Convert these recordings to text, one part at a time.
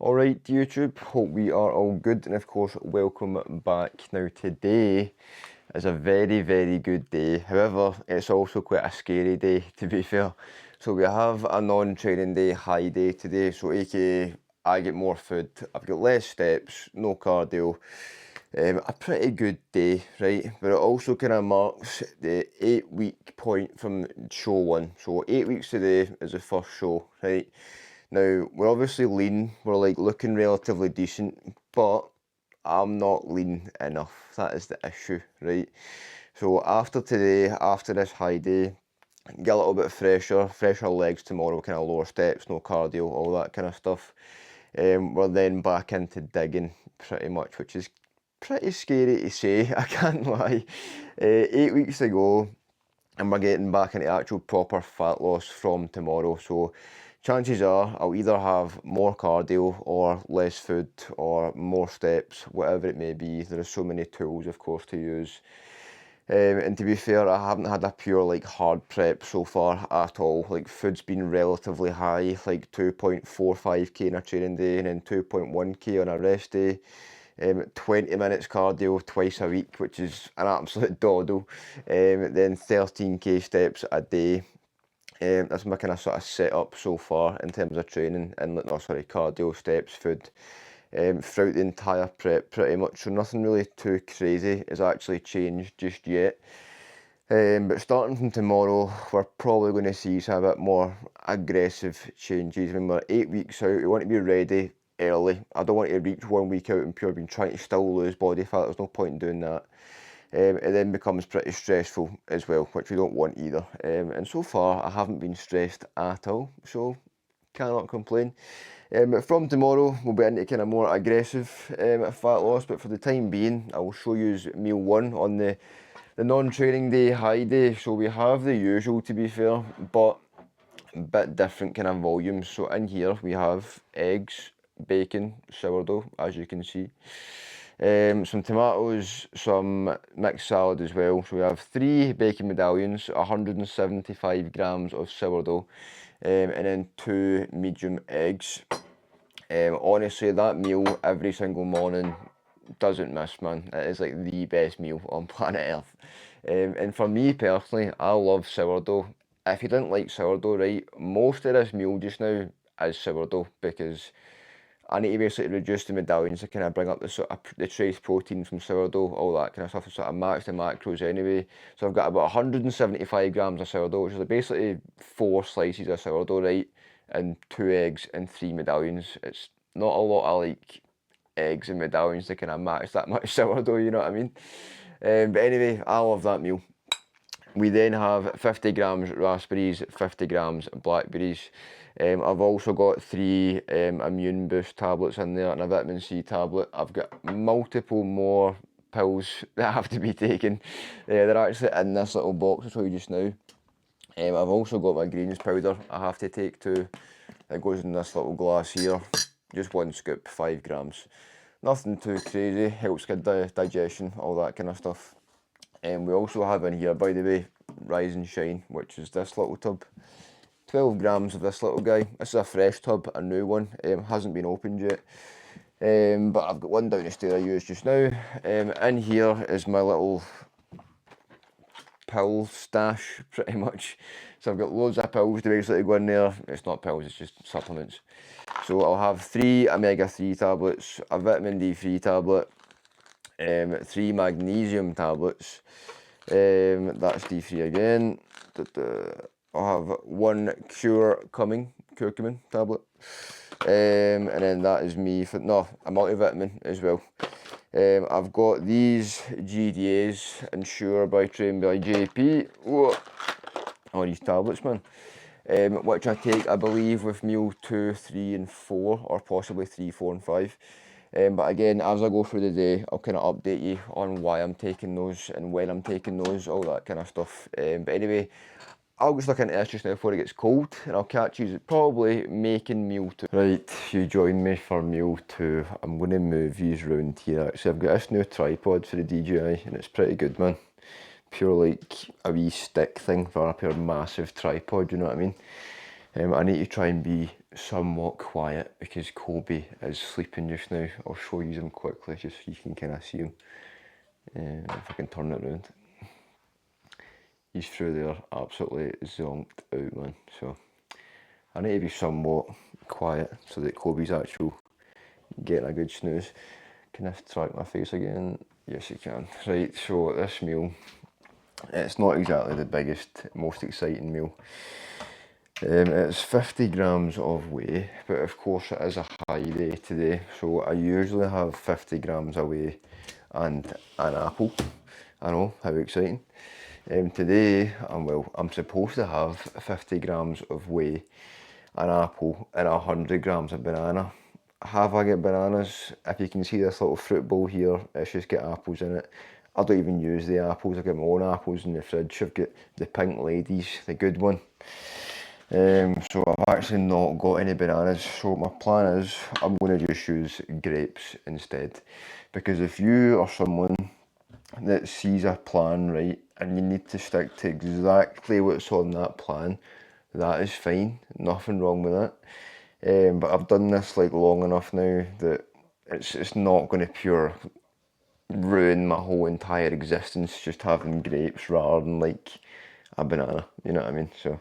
Alright YouTube, hope we are all good, and of course welcome back. Now today is a very good day, however it's also quite a scary day to be fair. So we have a non-training day, high day today, so aka I get more food, I've got less steps, no cardio, a pretty good day, right? But it also kind of marks the 8-week point from show 1, so 8 weeks today is the first show, right? Now, we're obviously lean, we're like looking relatively decent, but I'm not lean enough. That is the issue, right? So after today, after this high day, get a little bit fresher legs tomorrow, kind of lower steps, no cardio, all that kind of stuff. We're then back into digging pretty much, which is pretty scary to say, I can't lie. 8 weeks ago, and we're getting back into actual proper fat loss from tomorrow. So chances are I'll either have more cardio or less food or more steps, whatever it may be. There are so many tools, of course, to use. And to be fair, I haven't had a pure like hard prep so far at all. Like food's been relatively high, like 2.45k in a training day and then 2.1k on a rest day. 20 minutes cardio twice a week, which is an absolute doddle. Then 13k steps a day. That's my kind of sort of setup so far in terms of training and cardio, steps, food. Throughout the entire prep pretty much, so nothing really too crazy has actually changed just yet. But starting from tomorrow, we're probably going to see some a bit more aggressive changes. When we're 8 weeks out, we want to be ready early. I don't want to reach 1 week out and pure been trying to still lose body fat. There's no point in doing that. It then becomes pretty stressful as well, which we don't want either. And so far, I haven't been stressed at all, so cannot complain. But from tomorrow, we'll be into kind of more aggressive fat loss, but for the time being, I will show you meal 1 on the non-training day, high day. So we have the usual, to be fair, but a bit different kind of volumes. So in here, we have eggs, bacon, sourdough, as you can see. Some tomatoes, some mixed salad as well. So we have 3 bacon medallions, 175 grams of sourdough, and then 2 medium eggs. Honestly, that meal every single morning doesn't miss, man. It is like the best meal on planet Earth. And for me personally, I love sourdough. If you didn't like sourdough, right, most of this meal just now is sourdough, because I need to basically reduce the medallions to kind of bring up the sort of the trace protein from sourdough, all that kind of stuff, to sort of match the macros anyway. So I've got about 175 grams of sourdough, which is basically 4 slices of sourdough, right, and 2 eggs and 3 medallions. It's not a lot of like eggs and medallions to kind of match that much sourdough, you know what I mean? But anyway, I love that meal. We then have 50 grams raspberries, 50 grams blackberries. I've also got 3 immune boost tablets in there and a vitamin C tablet. I've got multiple more pills that have to be taken. They're actually in this little box I showed you just now. I've also got my greens powder I have to take too. It goes in this little glass here. Just 1 scoop, 5 grams. Nothing too crazy, helps good digestion, all that kind of stuff. We also have in here, by the way, Rise and Shine, which is this little tub. 12 grams of this little guy. This is a fresh tub, a new one, hasn't been opened yet. But I've got one down the stair I use just now. In here is my little pill stash, pretty much. So I've got loads of pills to basically go in there. It's not pills, it's just supplements. So I'll have 3 omega-3 tablets, a vitamin D3 tablet, 3 magnesium tablets, that's D3 again. I'll have 1 curcumin tablet, and then that is me for, no, a multivitamin as well. I've got these GDAs, Ensure by Train by JP. Whoa. Oh, these tablets, man. Which I take, I believe, with meal 2, 3 and 4, or possibly 3, 4 and 5. But again, as I go through the day, I'll kind of update you on why I'm taking those and when I'm taking those, all that kind of stuff. But anyway, I'll just look into this just now before it gets cold, and I'll catch you probably making meal 2. Right, you join me for meal 2. I'm going to move these around here. Actually, I've got this new tripod for the DJI, and it's pretty good, man. Pure like a wee stick thing for a pure massive tripod, you know what I mean? I need to try and be somewhat quiet because Kobe is sleeping just now. I'll show you him quickly just so you can kind of see him. If I can turn it around. He's through there, absolutely zonked out, man. So I need to be somewhat quiet so that Kobe's actually getting a good snooze. Can I track my face again? Yes, you can. Right, so this meal, it's not exactly the biggest, most exciting meal. It's 50 grams of whey, but of course it is a high day today, so I usually have 50 grams of whey and an apple. I know, how exciting. Today, I'm supposed to have 50 grams of whey, an apple, and 100 grams of banana. Have I got bananas? If you can see this little fruit bowl here, it's just got apples in it. I don't even use the apples, I've got my own apples in the fridge. I've got the Pink Ladies, the good one. So I've actually not got any bananas. So my plan is I'm going to just use grapes instead. Because if you are someone that sees a plan right and you need to stick to exactly what's on that plan, that is fine, nothing wrong with that. But I've done this like long enough now that it's not going to pure ruin my whole entire existence just having grapes rather than like a banana, you know what I mean? So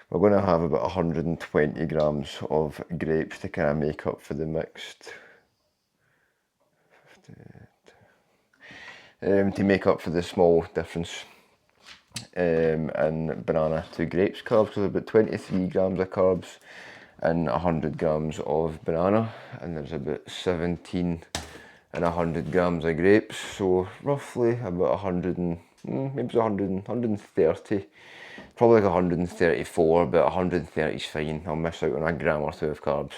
we're going to have about 120 grams of grapes to kind of make up for the mixed, to make up for the small difference in banana to grapes carbs. So about 23 grams of carbs and 100 grams of banana, and there's about 17 and 100 grams of grapes, so roughly about 100 and maybe it's 100 130, probably like 134, but 130 is fine. I'll miss out on a gram or two of carbs.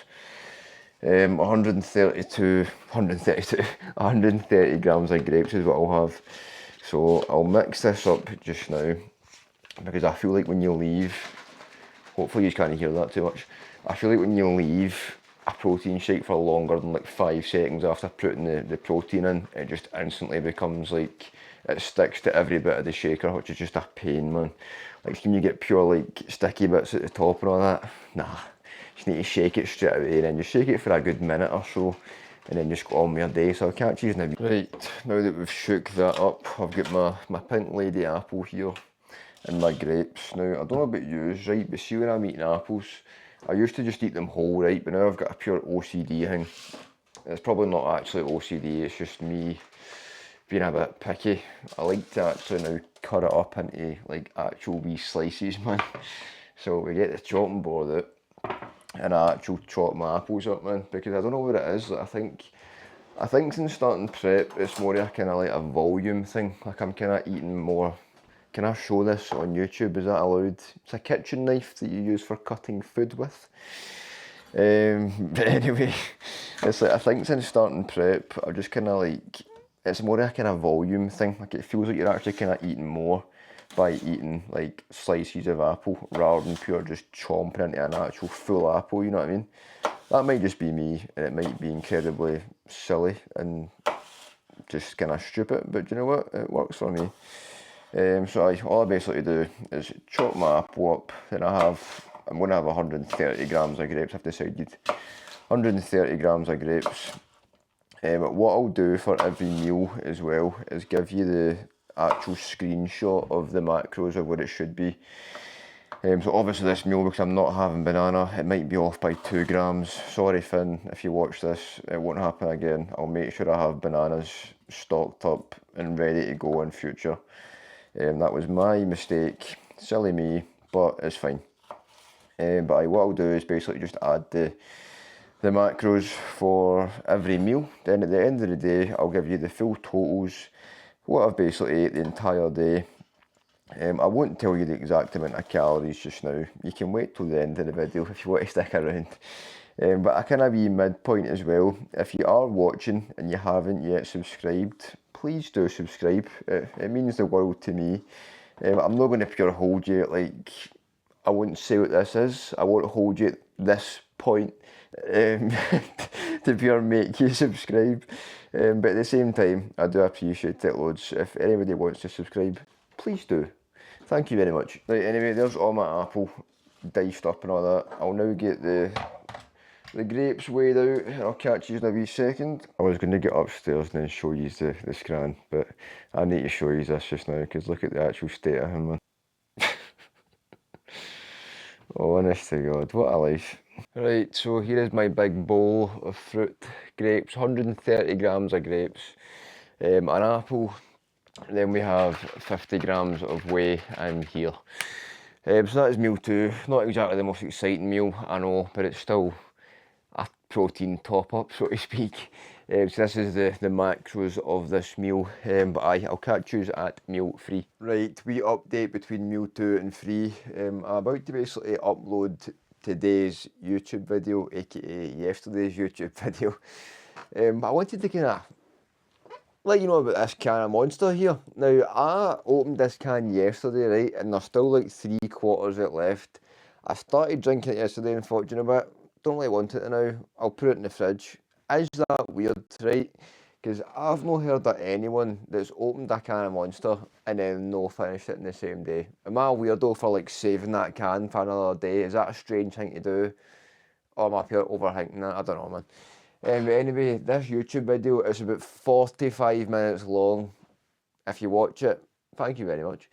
130 grams of grapes is what I'll have. So I'll mix this up just now because I feel like when you leave, hopefully you can't hear that too much, I feel like when you leave a protein shake for longer than like 5 seconds after putting the protein in, it just instantly becomes like, it sticks to every bit of the shaker, which is just a pain, man. Like, can you get pure like sticky bits at the top and all that? Nah, just need to shake it straight away and then just shake it for a good minute or so and then just go on with your day. So I can't choose now. Right, now that we've shook that up, I've got my Pink Lady apple here and my grapes. Now, I don't know about yous, right, but see when I'm eating apples, I used to just eat them whole, right, but now I've got a pure OCD thing. It's probably not actually OCD, it's just me being a bit picky. I like to actually now cut it up into like actual wee slices, man. So we get the chopping board out and I actually chop my apples up, man, because I don't know what it is. Like, I think since starting prep, it's more a kind of like a volume thing. Like I'm kind of eating more. Can I show this on YouTube? Is that allowed? It's a kitchen knife that you use for cutting food with. But anyway, it's like I think since starting prep, I just kind of like, it's more a kind of volume thing. Like it feels like you're actually kind of eating more by eating like slices of apple rather than pure just chomping into an actual full apple, you know what I mean? That might just be me and it might be incredibly silly and just kind of stupid, but you know what? It works for me. So all I basically do is chop my apple up, then I'm going to have 130 grams of grapes, I've decided. 130 grams of grapes. What I'll do for every meal as well is give you the actual screenshot of the macros of what it should be. So obviously this meal, because I'm not having banana, it might be off by 2 grams. Sorry Finn, if you watch this, it won't happen again. I'll make sure I have bananas stocked up and ready to go in future. That was my mistake, silly me, but it's fine. But what I'll do is basically just add the macros for every meal. Then at the end of the day, I'll give you the full totals, what I've basically ate the entire day. I won't tell you the exact amount of calories just now. You can wait till the end of the video if you want to stick around. But a kind of wee midpoint as well. If you are watching and you haven't yet subscribed, please do subscribe. It means the world to me. I'm not going to pure hold you, like, I wouldn't say what this is. I won't hold you at this point to pure make you subscribe. But at the same time, I do appreciate it loads. If anybody wants to subscribe, please do. Thank you very much. Right, anyway, there's all my apple diced up and all that. I'll now get the the grapes weighed out, and I'll catch you in a wee second. I was going to get upstairs and then show you the scran, but I need to show you this just now, because look at the actual state of him, man. Oh, honest to God, what a life. Right, so here is my big bowl of fruit, grapes, 130 grams of grapes, an apple, and then we have 50 grams of whey in here. So that is meal 2, not exactly the most exciting meal, I know, but it's still a protein top up, so to speak. So this is the macros of this meal, but I'll catch you at meal 3. Right, we update between meal 2 and 3. I'm about to basically upload today's YouTube video, aka yesterday's YouTube video. But I wanted to kind of let you know about this can of Monster here. Now, I opened this can yesterday, right, and there's still like 3/4 of it left. I started drinking it yesterday and thought, you know what, don't really want it now, I'll put it in the fridge. Is that weird, right? Because I've not heard of anyone that's opened a can of Monster and then no finished it in the same day. Am I a weirdo for like saving that can for another day? Is that a strange thing to do? Or am I pure overthinking that? I don't know, man. Anyway, this YouTube video is about 45 minutes long. If you watch it, thank you very much.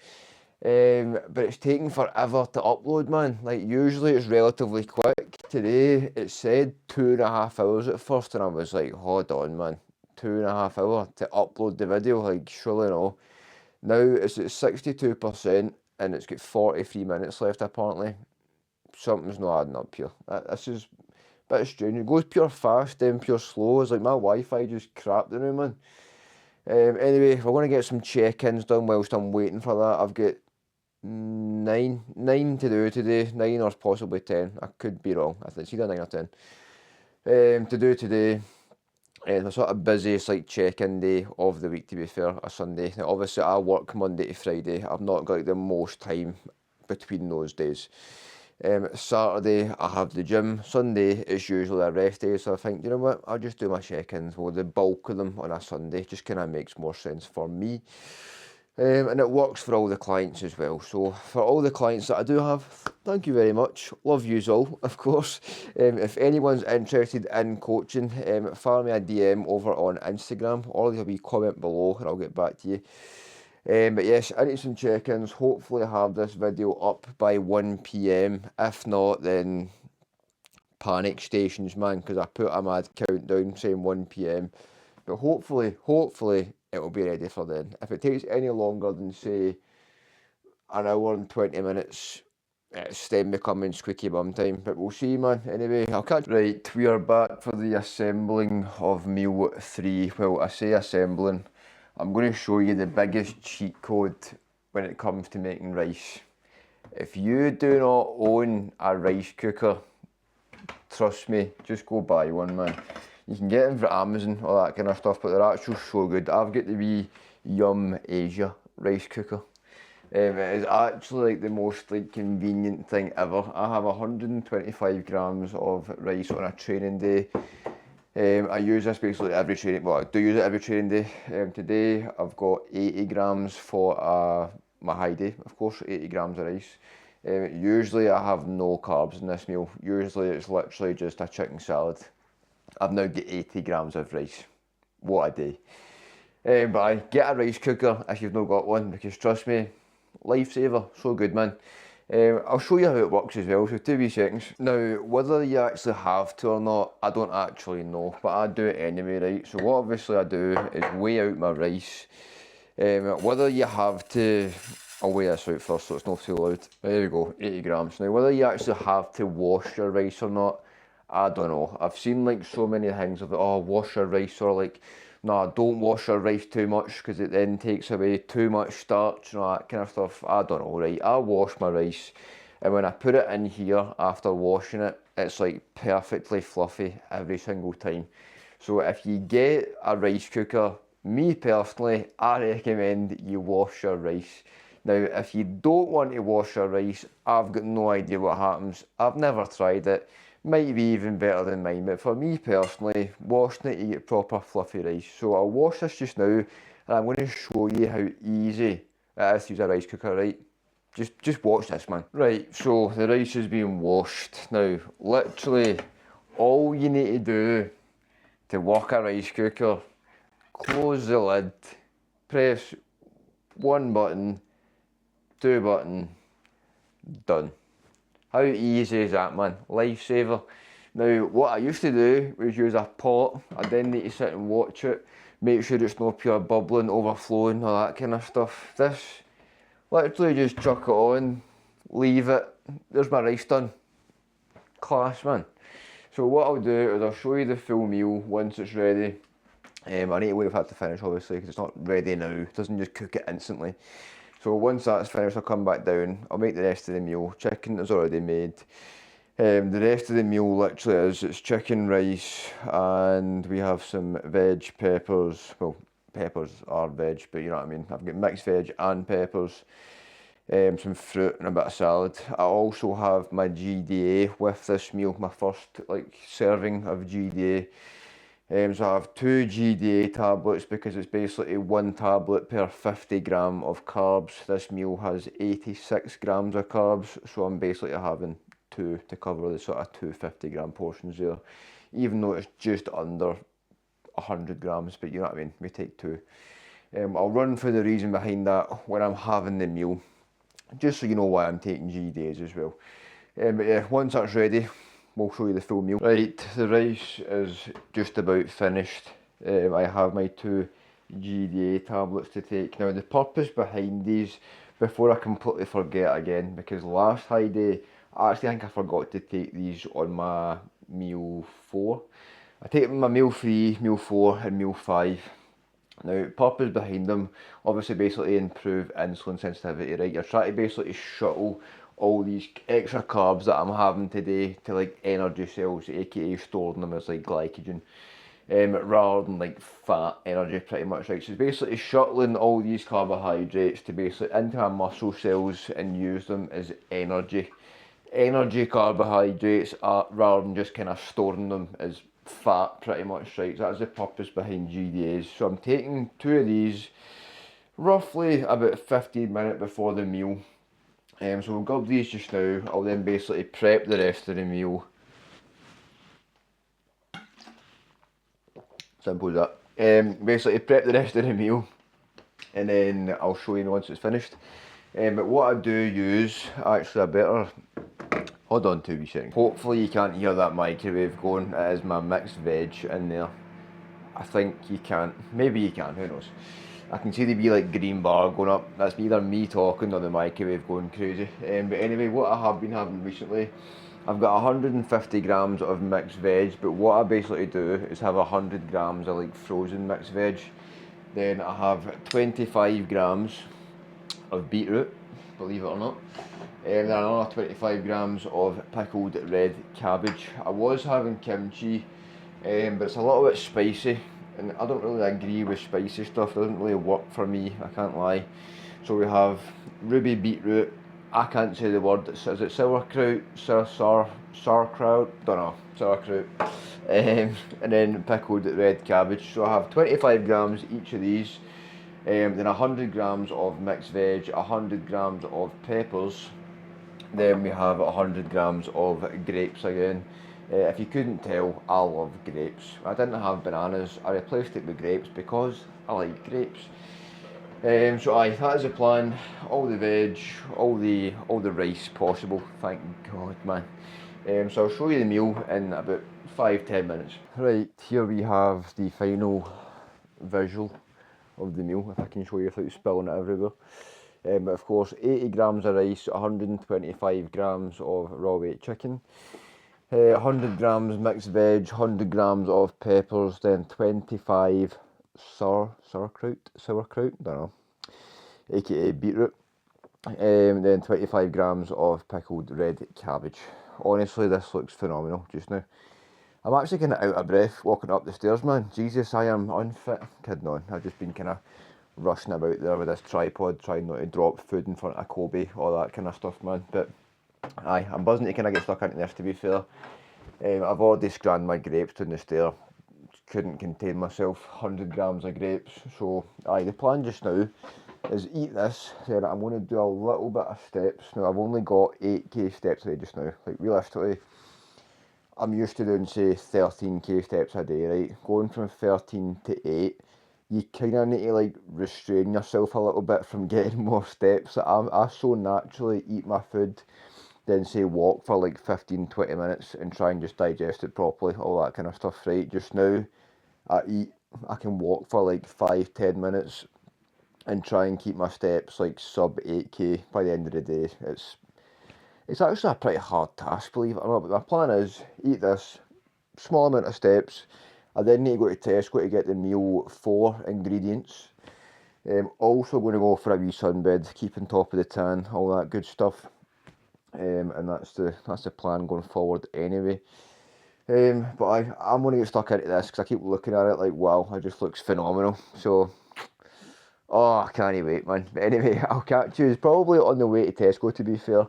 But it's taking forever to upload, man. Like, usually it's relatively quick. Today, it said 2.5 hours at first, and I was like, hold on, man. 2.5 hours to upload the video? Like, surely no. Now, it's at 62%, and it's got 43 minutes left, apparently. Something's not adding up here. This is a bit strange. It goes pure fast, then pure slow. It's like my Wi-Fi just crapped the room, man. Anyway, we're going to get some check-ins done whilst I'm waiting for that. I've got nine to do today, 9 or possibly 10. I could be wrong. I think it's either 9 or 10 to do today. It's a sort of busiest like check-in day of the week, to be fair, a Sunday. Now, obviously, I work Monday to Friday. I've not got like, the most time between those days. Saturday, I have the gym. Sunday is usually a rest day, so I think, you know what, I'll just do my check-ins. Well, the bulk of them on a Sunday just kind of makes more sense for me. And it works for all the clients as well. So for all the clients that I do have, thank you very much. Love yous all, of course. If anyone's interested in coaching, fire me a DM over on Instagram, or leave a wee comment below and I'll get back to you. But yes, I need some check-ins. Hopefully I have this video up by 1 PM. If not, then panic stations, man, because I put a mad countdown saying 1 PM. But hopefully it'll be ready for then. If it takes any longer than, say, an hour and 20 minutes, it's then becoming squeaky bum time. But we'll see, man. Anyway, I'll catch. Right, we are back for the assembling of meal 3. Well, I say assembling. I'm going to show you the biggest cheat code when it comes to making rice. If you do not own a rice cooker, trust me, just go buy one, man. You can get them from Amazon, all that kind of stuff, but they're actually so good. I've got the wee Yum Asia rice cooker. It is actually like the most like convenient thing ever. I have 125 grams of rice on a training day. I use this basically every training, well, I do use it every training day. Today I've got 80 grams for my high day, of course, 80 grams of rice. Usually I have no carbs in this meal. Usually it's literally just a chicken salad. I've now got 80 grams of rice. What a day. But I get a rice cooker if you've not got one, because trust me, lifesaver, so good, man. I'll show you how it works as well, so 2 wee seconds. Now, whether you actually have to or not, I don't actually know, but I do it anyway, right? So what obviously I do is weigh out my rice. Whether you have to, I'll weigh this out first so it's not too loud. There we go, 80 grams. Now, whether you actually have to wash your rice or not, I don't know. I've seen like so many things of, oh, wash your rice, or like, nah, don't wash your rice too much because it then takes away too much starch and all that kind of stuff. I don't know, right? I wash my rice, and when I put it in here after washing it, it's like perfectly fluffy every single time. So if you get a rice cooker, me personally, I recommend you wash your rice. Now, if you don't want to wash your rice, I've got no idea what happens. I've never tried it. Might be even better than mine, but for me personally, washing it, you get proper fluffy rice. So I'll wash this just now, and I'm going to show you how easy it is to use a rice cooker, right? Just watch this, man. Right, so the rice is being washed. Now, literally, all you need to do to work a rice cooker, close the lid, press one button, two button, done. How easy is that, man? Lifesaver. Now, what I used to do was use a pot. I then need to sit and watch it, make sure it's not pure bubbling, overflowing, all that kind of stuff. This, literally just chuck it on, leave it, there's my rice done. Class, man. So what I'll do is I'll show you the full meal once it's ready. I need to wait for it to finish, obviously, because it's not ready now. It doesn't just cook it instantly. So once that's finished, I'll come back down. I'll make the rest of the meal. Chicken is already made. The rest of the meal literally is, it's chicken, rice, and we have some veg, peppers. Well, peppers are veg, but you know what I mean. I've got mixed veg and peppers. Some fruit and a bit of salad. I also have my GDA with this meal, my first serving of GDA. So I have 2 GDA tablets because it's basically 1 tablet per 50 gram of carbs. This meal has 86 grams of carbs, so I'm basically having 2 to cover the sort of 250 gram portions there. Even though it's just under 100 grams, but you know what I mean, we take 2. I'll run through the reason behind that when I'm having the meal, just so you know why I'm taking GDAs as well. But yeah, once that's ready, we'll show you the full meal. Right, the rice is just about finished. I have my 2 GDA tablets to take. Now the purpose behind these, before I completely forget again, because last Friday, I actually think I forgot to take these on my meal 4. I take my meal 3, meal 4 and meal 5. Now, purpose behind them, obviously basically improve insulin sensitivity, right? You're trying to basically shuttle all these extra carbs that I'm having today to energy cells, aka storing them as glycogen, rather than fat energy pretty much, right? So it's basically shuttling all these carbohydrates to basically into our muscle cells and use them as energy. Energy carbohydrates are, rather than just kind of storing them as fat pretty much, right? So that's the purpose behind GDAs. So I'm taking 2 of these roughly about 15 minutes before the meal. So we'll grab these just now. I'll then basically prep the rest of the meal. Simple as that. Basically prep the rest of the meal and then I'll show you once it's finished. But what I do use, actually I better, hold on 2 wee seconds. Hopefully you can't hear that microwave going. It is my mixed veg in there. I think you can't, maybe you can, who knows. I can see the wee green bar going up. That's either me talking or the microwave going crazy. But anyway, what I have been having recently, I've got 150 grams of mixed veg, but what I basically do is have 100 grams of frozen mixed veg. Then I have 25 grams of beetroot, believe it or not. And then another 25 grams of pickled red cabbage. I was having kimchi, but it's a little bit spicy, and I don't really agree with spicy stuff. It doesn't really work for me, I can't lie. So we have ruby beetroot, I can't say the word, is it sauerkraut, sauerkraut, don't know, sauerkraut, and then pickled red cabbage. So I have 25 grams each of these, then 100 grams of mixed veg, 100 grams of peppers, then we have 100 grams of grapes again. If you couldn't tell, I love grapes. I didn't have bananas, I replaced it with grapes because I like grapes. So aye, that is the plan. All the veg, all the rice possible, thank God, man. So I'll show you the meal in about 5-10 minutes. Right, here we have the final visual of the meal, if I can show you without spilling it everywhere. But of course, 80 grams of rice, 125 grams of raw weight chicken, 100 grams mixed veg, 100 grams of peppers, then 25 sauerkraut, don't know, aka beetroot, then 25 grams of pickled red cabbage. Honestly, this looks phenomenal just now. I'm actually kind of out of breath walking up the stairs, man. Jesus, I am unfit. Kidding on, I've just been kind of rushing about there with this tripod, trying not to drop food in front of Kobe, all that kind of stuff, man. But aye, I'm buzzing to kind of get stuck into this, to be fair. I've already scanned my grapes down the stair, couldn't contain myself, 100 grams of grapes. So aye, the plan just now is eat this, then I'm going to do a little bit of steps. Now I've only got 8k steps today just now, realistically I'm used to doing, say, 13k steps a day, right? Going from 13 to 8, you kind of need to like restrain yourself a little bit from getting more steps. I so naturally eat my food, then say walk for like 15-20 minutes and try and just digest it properly, all that kind of stuff, right? Just now, I can walk for like 5-10 minutes and try and keep my steps like sub 8k by the end of the day. It's actually a pretty hard task, believe it or not, but my plan is eat this small amount of steps. I then need to go to Tesco to get the meal 4 ingredients. Also going to go for a wee sunbed, keep on top of the tan, all that good stuff. And that's the plan going forward anyway. But I'm going to get stuck into this because I keep looking at it like, wow, it just looks phenomenal. So, I can't wait, man. But anyway, I'll catch you probably on the way to Tesco, to be fair,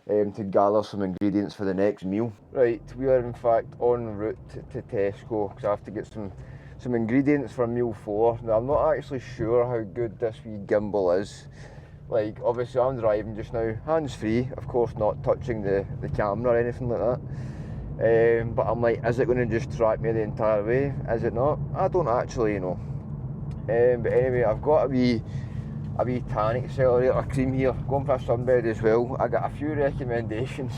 to gather some ingredients for the next meal. Right, we are in fact en route to Tesco because I have to get some ingredients for meal 4. Now, I'm not actually sure how good this wee gimbal is. Like, obviously I'm driving just now, hands-free, of course not touching the camera or anything like that. But I'm like, is it going to just track me the entire way? Is it not? I don't actually know. But anyway, I've got a wee tan accelerator cream here, going for a sunbed as well. I got a few recommendations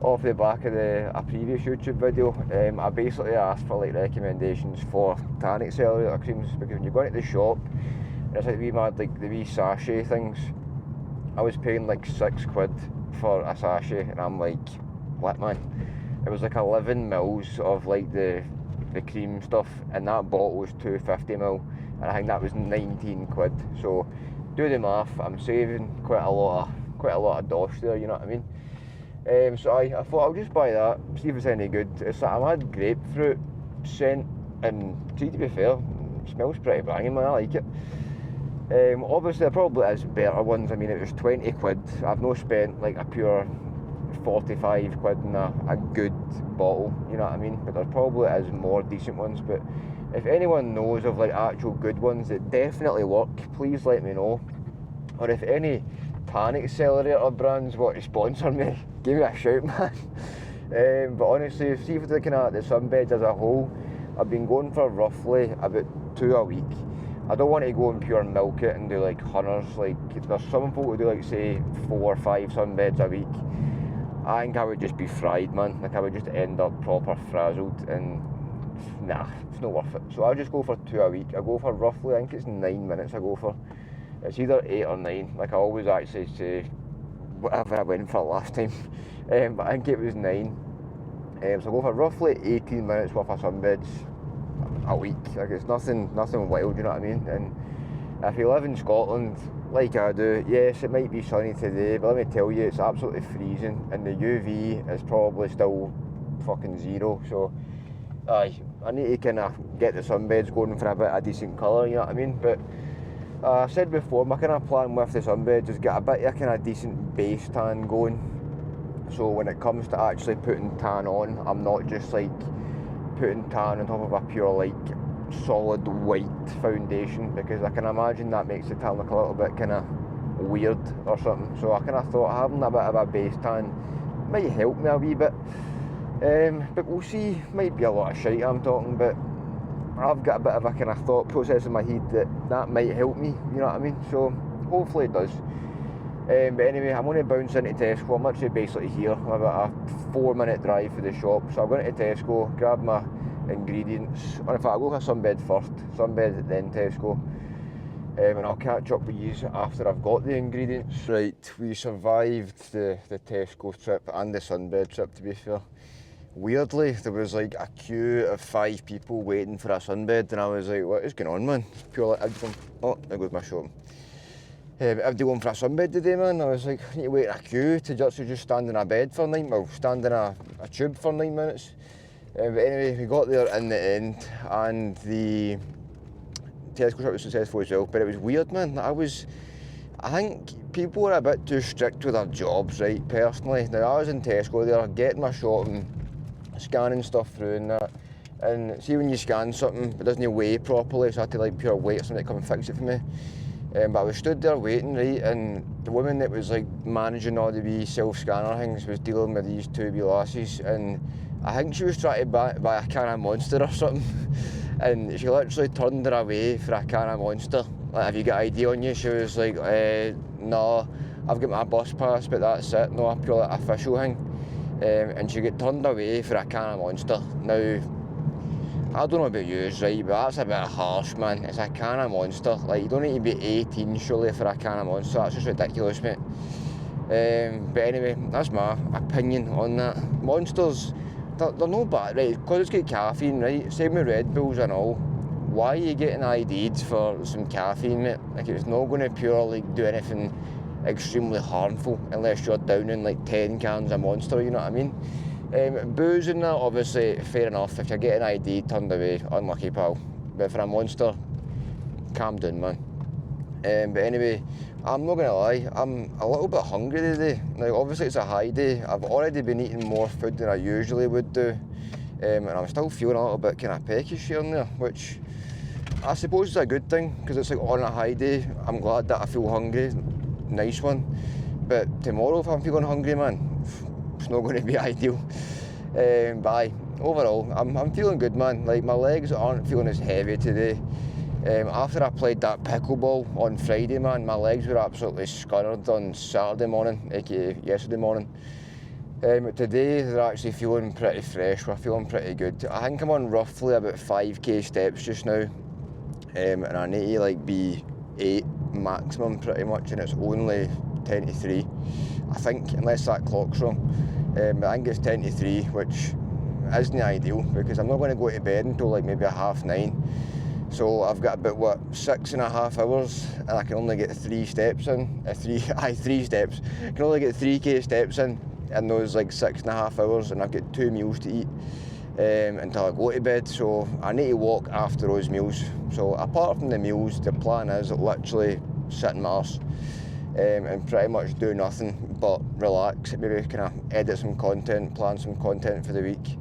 off the back of a previous YouTube video. I basically asked for like recommendations for tan accelerator creams because when you go into the shop, it's like the wee sachet things. I was paying like £6 for a sachet, and I'm like, what, man? It was like 11 mils of like the cream stuff, and that bottle was 250ml, and I think that was £19. So do the math. I'm saving quite a lot of dosh there. You know what I mean? So I thought I'll just buy that, see if it's any good. I had grapefruit scent, and to be fair, it smells pretty banging, man. I like it. Obviously there probably is better ones. I mean, it was £20. I've not spent like a pure £45 in a good bottle, you know what I mean? But there probably is more decent ones. But if anyone knows of like actual good ones that definitely work, please let me know. Or if any tan accelerator brands want to sponsor me, give me a shout, man. But honestly, see if you're looking at the sunbeds as a whole, I've been going for roughly about 2 a week. I don't want to go and pure milk it and do like hunters. Like, there's some people who do like say 4 or 5 sunbeds a week. I think I would just be fried, man. Like, I would just end up proper frazzled, and nah, it's not worth it. So I'll just go for 2 a week. I go for roughly, I think it's 9 minutes I go for. It's either 8 or 9. Like, I always actually say whatever I went for last time. But I think it was 9. So I go for roughly 18 minutes worth of sunbeds a week. Like, it's nothing wild, you know what I mean? And if you live in Scotland like I do, yes, it might be sunny today, but let me tell you, it's absolutely freezing, and the UV is probably still fucking 0. So I need to kind of get the sunbeds going for a bit of decent colour, you know what I mean? But I said before, my kind of plan with the sunbeds is get a bit of kind of decent base tan going, so when it comes to actually putting tan on, I'm not just like putting tan on top of a pure like solid white foundation, because I can imagine that makes the tan look a little bit kind of weird or something. So I kind of thought having a bit of a base tan might help me a wee bit, but we'll see. Might be a lot of shite I'm talking, but I've got a bit of a kind of thought process in my head that might help me, you know what I mean? So hopefully it does. But anyway, I'm going to bounce into Tesco. I'm actually basically here. I'm about a 4-minute drive for the shop. So I'm going to Tesco, grab my ingredients. Or in fact, I'll go for sunbed first. Sunbed, then Tesco. And I'll catch up with you after I've got the ingredients. Right, we survived the Tesco trip and the sunbed trip, to be fair. Weirdly, there was like a queue of 5 people waiting for a sunbed, and I was like, what is going on, man? It's pure like, oh, there goes my shopping. I've been going for a sunbed today, man. I was like, I need to wait in a queue to just stand in a bed for 9, well, stand in a tube for 9 minutes. But anyway, we got there in the end, and the Tesco trip was successful as well. But it was weird, man. I think people were a bit too strict with their jobs, right, personally. Now, I was in Tesco there, getting my shopping, scanning stuff through and that. And see, when you scan something, it doesn't weigh properly, so I had to like pure wait for somebody to come and fix it for me. But I was stood there waiting, right, and the woman that was like managing all the wee self-scanner things was dealing with these 2 wee lassies, and I think she was trying to buy a can of Monster or something, and she literally turned her away for a can of Monster. Like, have you got ID on you? She was like, no, I've got my bus pass, but that's it, no, a pure like, official thing. And she got turned away for a can of Monster. Now, I don't know about yours, right, but that's a bit harsh, man. It's a can of Monster. Like, you don't need to be 18, surely, for a can of Monster. That's just ridiculous, mate. But anyway, that's my opinion on that. Monsters, they're no bad, right, because it's got caffeine, right, same with Red Bulls and all. Why are you getting ID'd for some caffeine, mate? Like, it's not going to purely do anything extremely harmful unless you're downing like 10 cans of Monster, you know what I mean? Booze and that, obviously, fair enough. If you're getting ID turned away, unlucky, pal. But for a Monster, calm down, man. But anyway, I'm not going to lie, I'm a little bit hungry today. Now, obviously, it's a high day. I've already been eating more food than I usually would do. And I'm still feeling a little bit kind of peckish here and there, which I suppose is a good thing, because it's like on a high day, I'm glad that I feel hungry. Nice one. But tomorrow, if I'm feeling hungry, man, it's not going to be ideal. But aye, overall, I'm feeling good, man. Like, my legs aren't feeling as heavy today. After I played that pickleball on Friday, man, my legs were absolutely scurred on Saturday morning, aka yesterday morning. Today, they're actually feeling pretty fresh. We're feeling pretty good. I think I'm on roughly about 5k steps just now. And I need to like be 8 maximum pretty much, and it's only 10 to 3. I think, unless that clock's wrong. But I think it's 10 to 3, which isn't ideal, because I'm not going to go to bed until like maybe 9:30. So I've got about, what, 6.5 hours, and I can only get 3 steps in. 3 steps. I can only get 3k steps in those like 6.5 hours, and I've got 2 meals to eat until I go to bed. So I need to walk after those meals. So apart from the meals, the plan is literally sit in my arse and pretty much do nothing but relax, maybe kind of edit some content, plan some content for the week.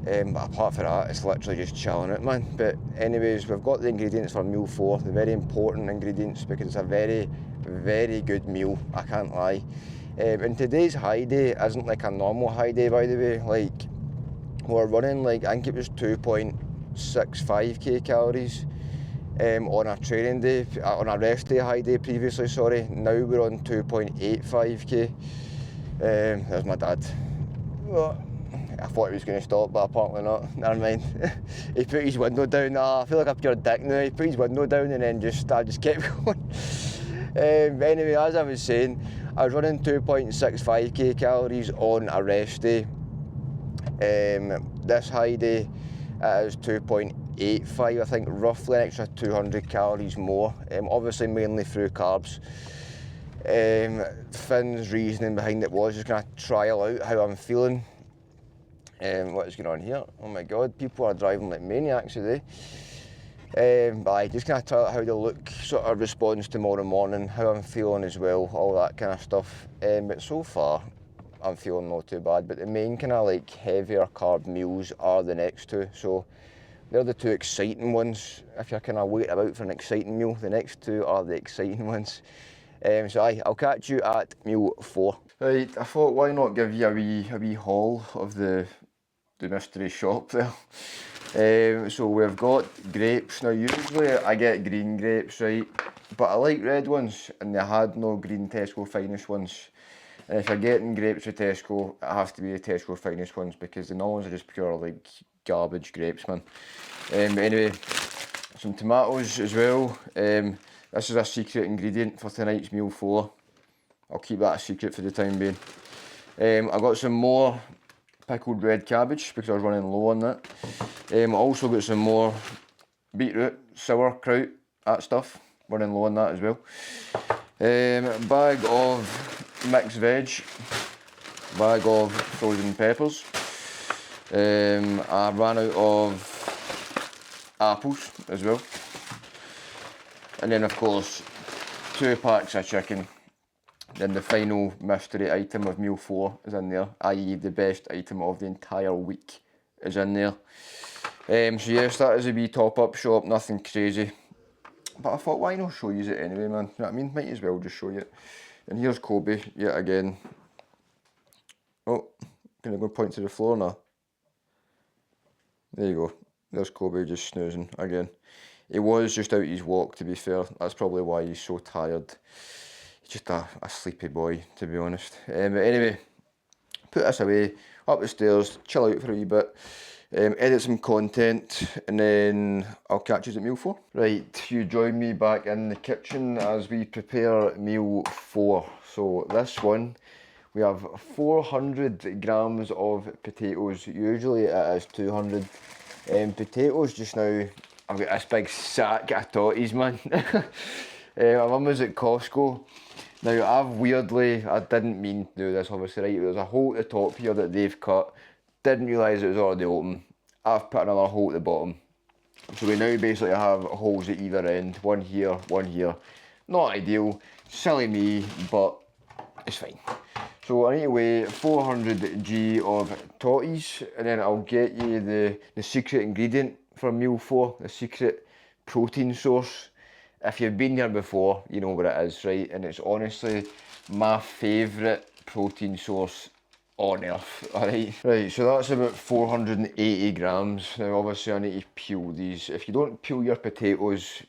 But apart from that, it's literally just chilling out, man. But anyways, we've got the ingredients for meal 4, the very important ingredients, because it's a very, very good meal, I can't lie. And today's high day isn't like a normal high day, by the way. Like, we're running like, I think it was 2.65k calories on a training day, on a rest day high day previously, sorry. Now we're on 2.85k. There's my dad. I thought he was going to stop, but apparently not. Never mind. He put his window down. I feel like a pure dick now. He put his window down and then I just kept going. Anyway, as I was saying, I was running 2.65k calories on a rest day. This high day is 2.85, I think, roughly an extra 200 calories more, obviously mainly through carbs. Finn's reasoning behind it was just going to trial out how I'm feeling. What is going on here? Oh my god, people are driving like maniacs today. But I just kind of tell how the look sort of responds tomorrow morning, how I'm feeling as well, all that kind of stuff. But so far, I'm feeling not too bad. But the main kind of like heavier carb meals are the next two. So they're the two exciting ones. If you're kind of waiting about for an exciting meal, the next two are the exciting ones. So I'll catch you at meal 4. Right, I thought why not give you a wee haul of the mystery shop there. So we've got grapes. Now usually I get green grapes, right, but I like red ones, and they had no green Tesco Finest ones. And if you're getting grapes with Tesco, it has to be the Tesco Finest ones, because the normal ones are just pure like garbage grapes, man. But anyway, some tomatoes as well. This is a secret ingredient for tonight's meal 4. I'll keep that a secret for the time being. I got some more pickled red cabbage, because I was running low on that. Also got some more beetroot, sauerkraut, that stuff, running low on that as well. Bag of mixed veg, bag of frozen peppers. I ran out of apples as well. And then of course 2 packs of chicken. Then the final mystery item of meal 4 is in there, i.e. the best item of the entire week is in there. So yes, that is a wee top-up shop, nothing crazy. But I thought, why not show you it anyway, man? You know what I mean? Might as well just show you it. And here's Kobe, yet again. Oh, gonna go point to the floor now. There you go. There's Kobe just snoozing again. He was just out his walk, to be fair. That's probably why he's so tired. He's just a sleepy boy, to be honest. But anyway, put this away, up the stairs, chill out for a wee bit, edit some content, and then I'll catch you at meal 4. Right, you join me back in the kitchen as we prepare meal 4. So this one, we have 400 grams of potatoes. Usually it is 200. Potatoes just now, I've got this big sack of totties, man. My mum was at Costco. Now, I didn't mean to do this, obviously, right? There's a hole at the top here that they've cut. Didn't realise it was already open. I've put another hole at the bottom. So we now basically have holes at either end. One here, one here. Not ideal. Silly me, but it's fine. So I need to weigh 400g of totties, and then I'll get you the secret ingredient for meal 4, the secret protein source. If you've been here before, you know what it is, right? And it's honestly my favourite protein source on earth, alright? Right, so that's about 480 grams. Now obviously I need to peel these. If you don't peel your potatoes,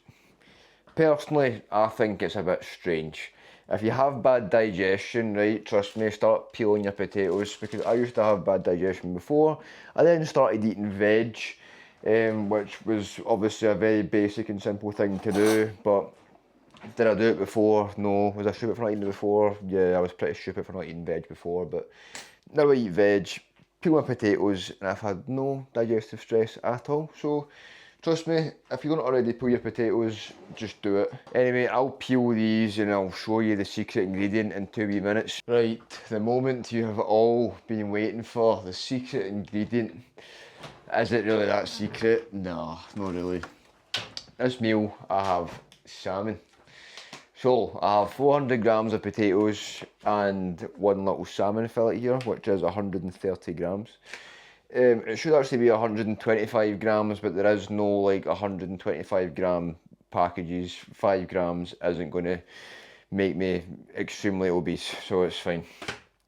personally, I think it's a bit strange. If you have bad digestion, right, trust me, start peeling your potatoes, because I used to have bad digestion before. I then started eating veg, which was obviously a very basic and simple thing to do, but did I do it before? No. Was I stupid for not eating it before? Yeah, I was pretty stupid for not eating veg before, but now I eat veg, peel my potatoes, and I've had no digestive stress at all. So trust me, if you don't already peel your potatoes, just do it. Anyway, I'll peel these and I'll show you the secret ingredient in 2 wee minutes. Right, the moment you have all been waiting for, the secret ingredient. Is it really that secret? No, not really. This meal, I have salmon. So, I have 400 grams of potatoes and one little salmon fillet here, which is 130 grams. It should actually be 125 grams, but there is no like 125 gram packages. 5 grams isn't going to make me extremely obese, so it's fine.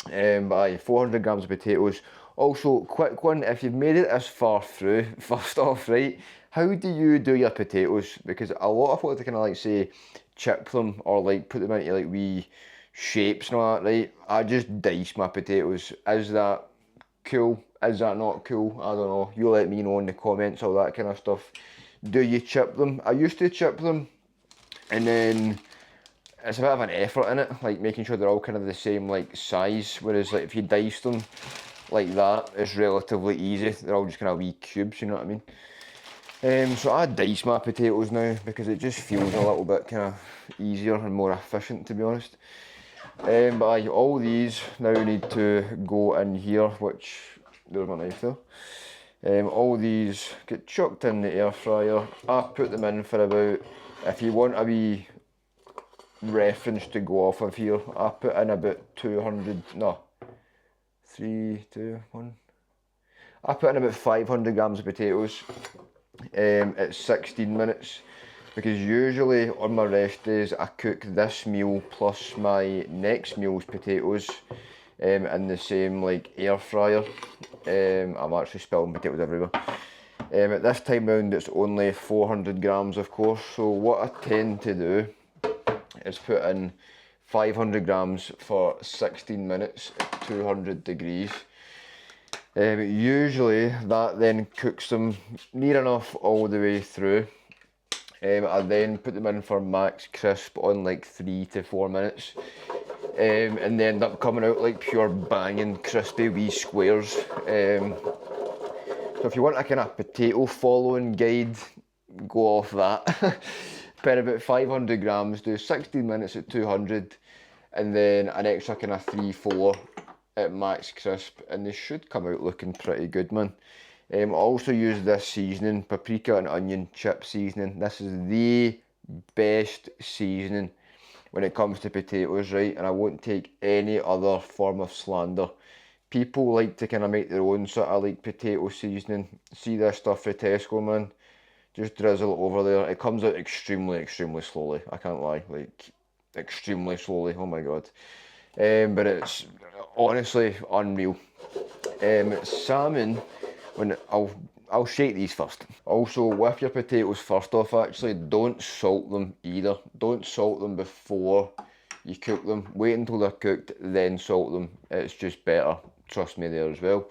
But aye, 400 grams of potatoes. Also, quick one, if you've made it this far through, first off, right, how do you do your potatoes? Because a lot of folk kind of like say chip them or like put them into like wee shapes and all that, right? I just dice my potatoes. Is that cool? Is that not cool? I don't know. You let me know in the comments, all that kind of stuff. Do you chip them? I used to chip them, and then it's a bit of an effort in it, like making sure they're all kind of the same like size, whereas like if you dice them like that, it's relatively easy. They're all just kind of wee cubes, you know what I mean? So I dice my potatoes now because it just feels a little bit kind of easier and more efficient, to be honest. But aye, all these now need to go in here, which, there's my knife there. All these get chucked in the air fryer. I put them in for about, if you want a wee reference to go off of here, I put in about 200, no, 3, 2, 1. I put in about 500 grams of potatoes at 16 minutes, because usually on my rest days I cook this meal plus my next meal's potatoes in the same like air fryer. I'm actually spilling potatoes everywhere. At this time round it's only 400 grams, of course, so what I tend to do is put in 500 grams for 16 minutes at 200 degrees. Usually that then cooks them near enough all the way through. I then put them in for max crisp on like 3 to 4 minutes. And they end up coming out like pure banging crispy wee squares. So if you want a kind of potato following guide, go off that. Put about 500 grams, do 16 minutes at 200, and then an extra kind of 3-4 at max crisp, and they should come out looking pretty good, man. I also use this seasoning, paprika and onion chip seasoning. This is the best seasoning when it comes to potatoes, right? And I won't take any other form of slander. People like to kind of make their own sort of like potato seasoning. See this stuff for Tesco, man? Just drizzle it over there. It comes out extremely, extremely slowly. I can't lie, like extremely slowly. Oh my god. But it's honestly unreal. Salmon, when I'll shake these first. Also, with your potatoes, first off, actually, don't salt them either. Don't salt them before you cook them. Wait until they're cooked, then salt them. It's just better. Trust me there as well.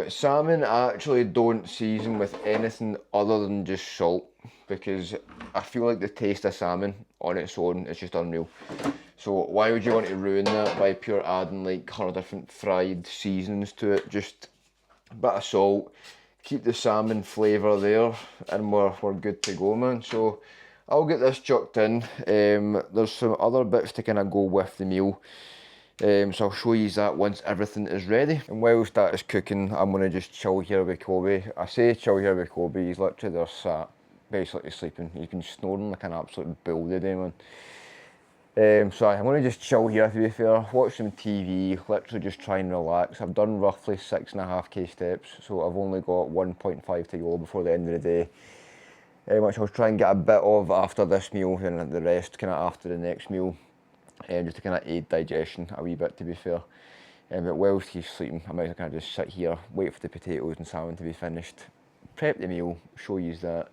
Salmon, I actually don't season with anything other than just salt, because I feel like the taste of salmon on its own is just unreal. So why would you want to ruin that by pure adding like 100 different fried seasonings to it? Just a bit of salt, keep the salmon flavour there, and we're good to go, man. So I'll get this chucked in. There's some other bits to kind of go with the meal. So I'll show you that once everything is ready. And whilst that is cooking, I'm going to just chill here with Kobe. I say chill here with Kobe, he's literally there sat, basically sleeping. He's been snoring like an absolute bull today, man. So I'm going to just chill here, to be fair, watch some TV, literally just try and relax. I've done roughly 6.5k steps, so I've only got 1.5 to go before the end of the day. Which I'll try and get a bit of after this meal, and the rest kind of after the next meal. Just to kind of aid digestion a wee bit, to be fair. But whilst he's sleeping, I might kind of just sit here, wait for the potatoes and salmon to be finished, prep the meal, show you that.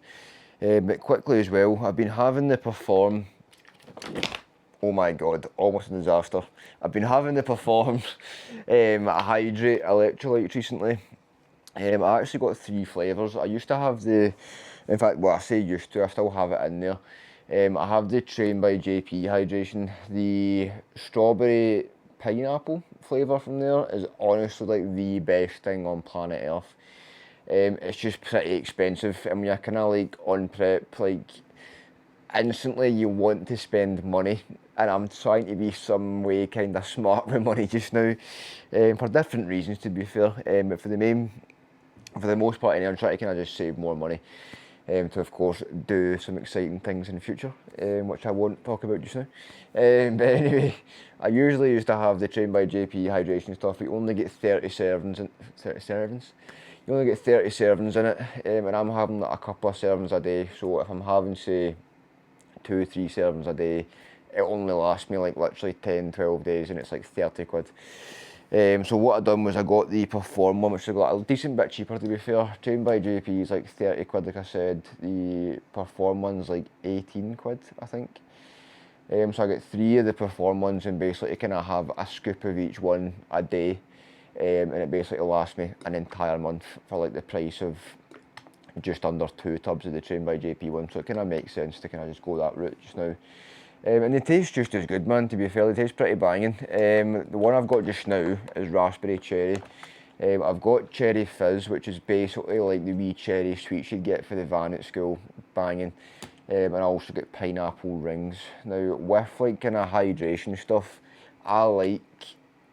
But quickly as well, I've been having the Perform, oh my god, almost a disaster. I've been having the Perform Hydrate electrolytes recently. I actually got 3 flavours. I used to have the, in fact, well, I say used to, I still have it in there. I have the Train by JP hydration. The strawberry pineapple flavour from there is honestly like the best thing on planet Earth. It's just pretty expensive, and when you're kind of like on prep, like instantly you want to spend money, and I'm trying to be some way kind of smart with money just now, for different reasons, to be fair. But for the most part, I'm trying to kind of just save more money. To of course do some exciting things in the future, which I won't talk about just now. But anyway, I usually used to have the Train by JP hydration stuff. You only get 30 servings. You only get 30 servings in it, and I'm having like a couple of servings a day. So if I'm having, say, 2-3 servings a day, it only lasts me like literally 10-12 days, and it's like 30 quid. So what I done was I got the Perform one, which I got a decent bit cheaper, to be fair. Train by JP is like 30 quid, like I said. The Perform one's like 18 quid, I think. So I get 3 of the Perform ones, and basically kind of have a scoop of each one a day. And it basically lasts me an entire month for like the price of just under 2 tubs of the Train by JP one. So it kind of makes sense to kind of just go that route just now. And they taste just as good, man, to be fair. They taste pretty banging. The one I've got just now is raspberry cherry. I've got cherry fizz, which is basically like the wee cherry sweets you'd get for the van at school, banging. And I also get pineapple rings. Now, with like kind of hydration stuff, I like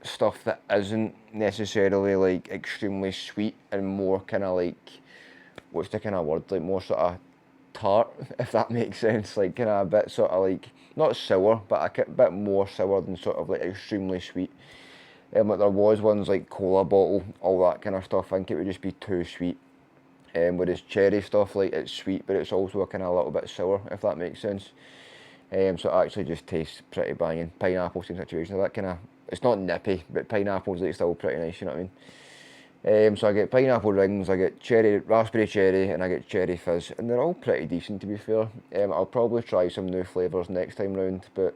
stuff that isn't necessarily like extremely sweet and more kind of like, what's the kind of word, like more sort of tart, if that makes sense. Like kind of a bit sort of like, not sour, but a bit more sour than sort of like extremely sweet. Like there was ones like cola bottle, all that kind of stuff. I think it would just be too sweet. Whereas cherry stuff, like it's sweet, but it's also a kind of a little bit sour, if that makes sense. So it actually just tastes pretty banging. Pineapple, same situation. That kind of, it's not nippy, but pineapple's like still pretty nice, you know what I mean? So I get pineapple rings, I get cherry, raspberry cherry, and I get cherry fizz, and they're all pretty decent, to be fair. I'll probably try some new flavours next time round, but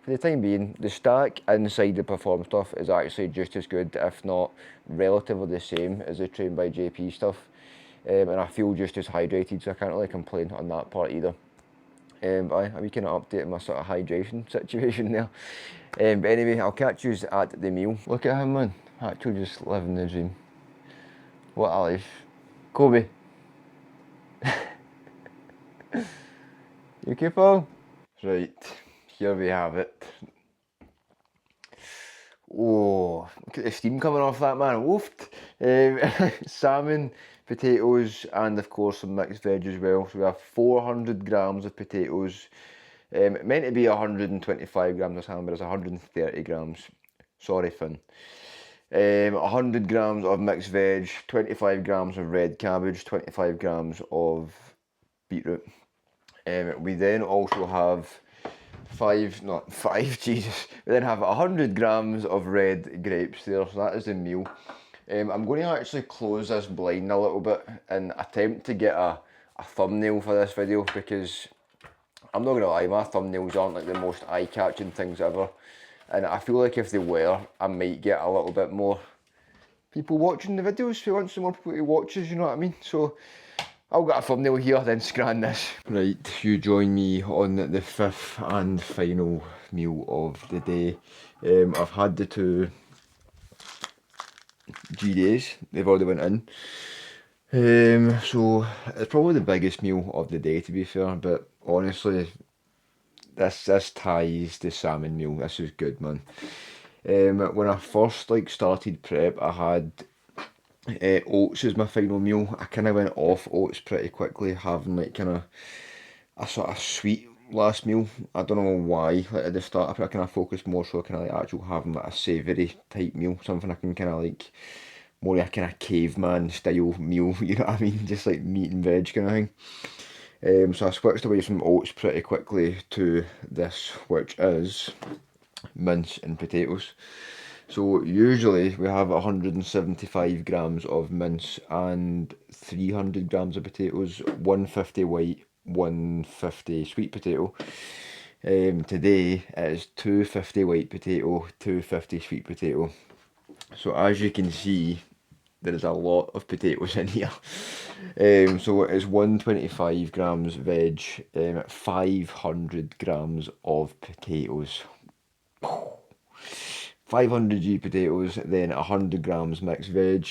for the time being, the stack inside the Perform stuff is actually just as good, if not relatively the same as the Train by JP stuff. And I feel just as hydrated, so I can't really complain on that part either. But we kind of updating my sort of hydration situation there. But anyway, I'll catch you at the meal. Look at him, man, actually just living the dream. What a life. Kobe. You okay, Paul? Right, here we have it. Oh, look at the steam coming off that, man. Woofed. Salmon, potatoes, and of course some mixed veg as well. So we have 400 grams of potatoes. Meant to be 125 grams of salmon, but it's 130 grams. Sorry, Finn. 100 grams of mixed veg, 25 grams of red cabbage, 25 grams of beetroot. We then also have Jesus. We then have 100 grams of red grapes there, so that is the meal. I'm going to actually close this blind a little bit and attempt to get a thumbnail for this video, because I'm not going to lie, my thumbnails aren't like the most eye-catching things ever, and I feel like if they were, I might get a little bit more people watching the videos. If you want some more people to watch us, you know what I mean? So I'll get a thumbnail here, then scran this. Right, you join me on the fifth and final meal of the day. I've had the two GDAs, they've already went in. So it's probably the biggest meal of the day, to be fair, but honestly, this ties the salmon meal. This is good, man. When I first started prep, I had oats as my final meal. I kind of went off oats pretty quickly, having kind of a sort of sweet last meal. I don't know why. At the start, I kind of focused more so kind of actual having a savoury type meal, something I can kind of more a kind of caveman style meal. You know what I mean? Just like meat and veg kind of thing. So I switched away from oats pretty quickly to this, which is mince and potatoes. So usually we have 175 grams of mince and 300 grams of potatoes, 150 white, 150 sweet potato. Today it is 250 white potato, 250 sweet potato. So as you can see, there is a lot of potatoes in here. So it is 125 grams veg, 500 grams of potatoes. 500 G potatoes, then 100 grams mixed veg.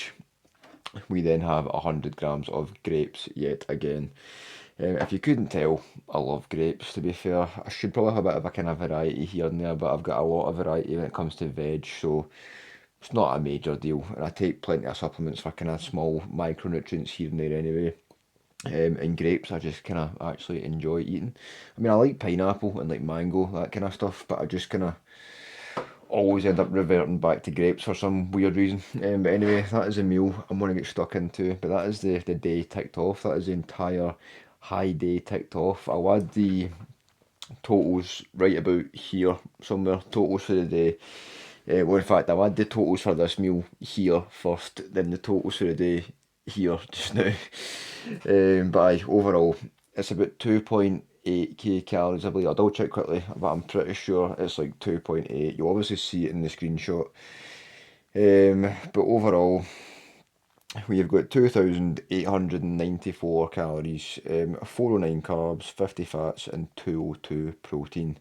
We then have 100 grams of grapes yet again. If you couldn't tell, I love grapes, to be fair. I should probably have a bit of a kind of variety here and there, but I've got a lot of variety when it comes to veg, so it's not a major deal. And I take plenty of supplements for kind of small micronutrients here and there anyway. And grapes, I just kind of actually enjoy eating. I mean, I like pineapple and like mango, that kind of stuff, but I just kind of always end up reverting back to grapes for some weird reason. But anyway, that is a meal I'm going to get stuck into. But that is the day ticked off. That is the entire high day ticked off. I'll add the totals right about here somewhere. Totals for the day. Well, in fact, I'll add the totals for this meal here first, then the totals for the day here just now. But overall, it's about 2.8k calories, I believe. I'll double check quickly, but I'm pretty sure it's like 2.8. You'll obviously see it in the screenshot. But overall, we've got 2,894 calories, 409 carbs, 50 fats, and 202 protein.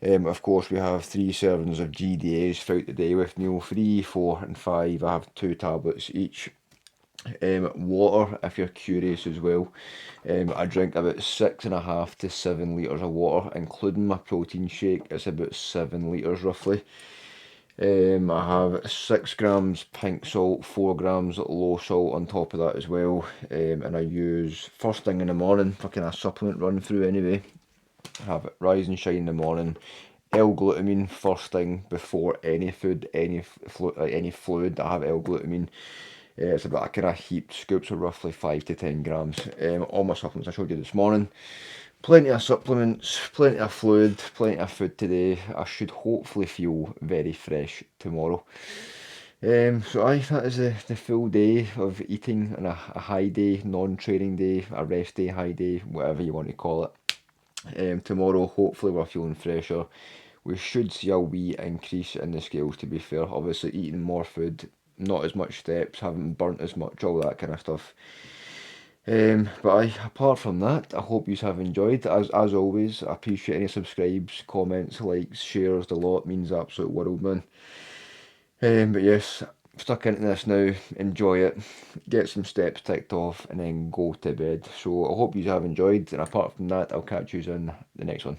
Of course, we have 3 servings of GDAs throughout the day with meal 3, 4, and 5. I have 2 tablets each. Water, if you're curious as well. I drink about 6.5 to 7 litres of water, including my protein shake. It's about 7 litres roughly. I have 6 grams pink salt, 4 grams low salt on top of that as well. And I use first thing in the morning for kind of supplement run through anyway. I have Rise and Shine in the morning. L-glutamine first thing before any food, any fluid. I have L-glutamine. It's about a kind of heaped scoops of roughly 5 to 10 grams. All my supplements I showed you this morning. Plenty of supplements, plenty of fluid, plenty of food today. I should hopefully feel very fresh tomorrow. So that is the full day of eating and a high day, non-training day, a rest day, high day, whatever you want to call it. Tomorrow, hopefully we're feeling fresher. We should see a wee increase in the scales, to be fair. Obviously eating more food, not as much steps, haven't burnt as much, all that kind of stuff. But apart from that, I hope you have enjoyed. As always, I appreciate any subscribes, comments, likes, shares, the lot means the absolute world, man. But yes, stuck into this now, enjoy it, get some steps ticked off, and then go to bed. So I hope you have enjoyed, and apart from that, I'll catch you in the next one.